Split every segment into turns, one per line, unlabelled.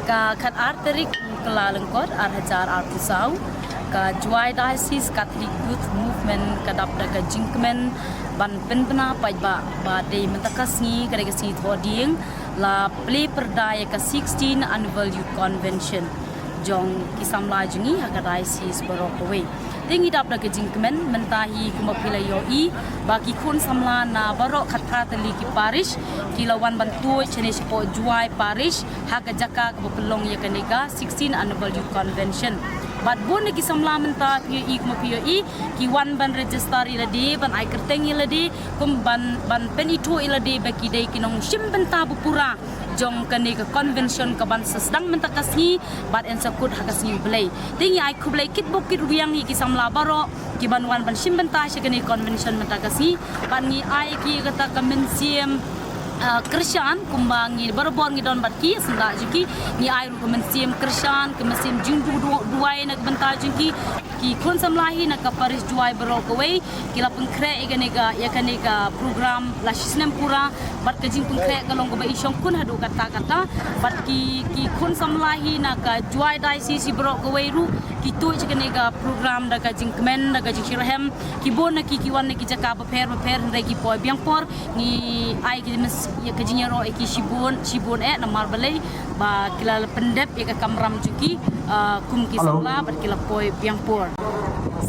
ka kat arterik kelalengkot arhajar artusau ka Juai Diocese Catholic Youth Movement kadapda ka jingkmen ban penpena ba de mentakasngi kada kasi thoding la play perdaya ka 16 annual youth convention jong kisamla jungi haga Diocese Barokawe tingi dapda ka jingkmen mentahi kumapilayoi bagi kun samla na barok khatha tali ki parish kilawan bantu chene sipo Juai parish haga jaka kepelong ya kanega 16 annual youth convention bat bon ki samla menta PUI kuma PUI ki wan ban register ilade ban ai kerteng ilade kum ban pen itu ilade baki dei kinong sim benta bupura jong kane ka convention ka ban sedang menta kasni bat en sakut hakasni blai tingi ai kublai kit bukit riang ki samla baro ki ban wan ban sim benta shikani convention menta kasni ban ni ai ki kata kamensiam Krisyan kumbangi berbor ngidon batki senda juki ni air kemensiam Krisyan kemensiam jingdu duai nak bentar juki ki kun samlahi nak Paris Juai Barokawe kila pengkre ya kanega program la sisnem pura bat ke jing pengkre kalong ko ba isyong kun hadu kata bat ki kun samlahi nak Juai Diocese Barokawe ru ki tu kanega program da ka jing kemen da ka jing shirahem ki bon ki wan ki jaka per ndai ki poi biang por ni ai ki ya kejinya ro iki shibun namar balai ba kila pendep ya ka kamram juki kum ki samla bat kila poi piang por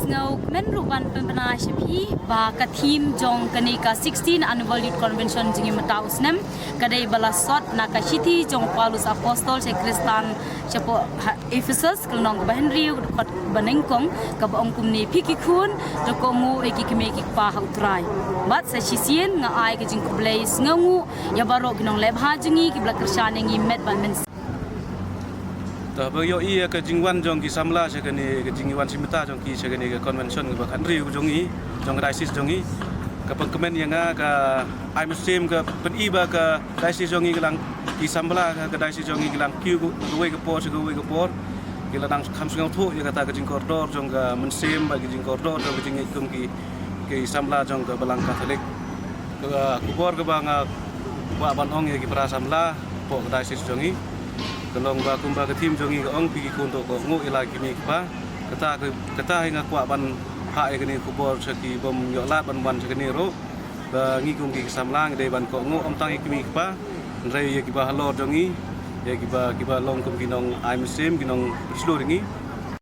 ngau men ruban pembena shapi ba ka team jong kanika 16 annual youth convention jingi matausnem kadai balasot na ka city jong Paulus Apostol se Kristan chapo Ephesus kelnong ba Henry pat banengkong ka ba ongkum ni pikikun dokomu eki kemeki pa hautrai bat sa sisien nga ai ka jing kublai ngangu ya baro ginong lebha jingi ki blak kersan ngi met ban men
ta ba yo iya ka jingwan jong ki samla se kani ka jingwan simita jong ki se kani ka convention ka country jong i jong diocese jong i ka pengkemen yang ka ai muslim ka pen iba ka diocese jong i gelang ki samla ka diocese jong i gelang ki we ka por se we ka por ki la dang kham sung thu ya kata ka jing koridor jong ka muslim ba ki jing koridor jong jing ikum ki samla jong ka balang katolik ka kubor ka bang wa ban ong ya ki pra samla po ka diocese jong i kelong ba kumba ke tim jongi ke ong pigi kunto ko ngu ila kimi pa kata hinga kwa ban ha e kini kubor saki bom yo lat ban sakini ro ba ngi kum ki samlang de ban ko ngu om tang kimi pa ndre ye ki ba halor jongi ye ki ba long kum kinong ai muslim kinong seluruh ngi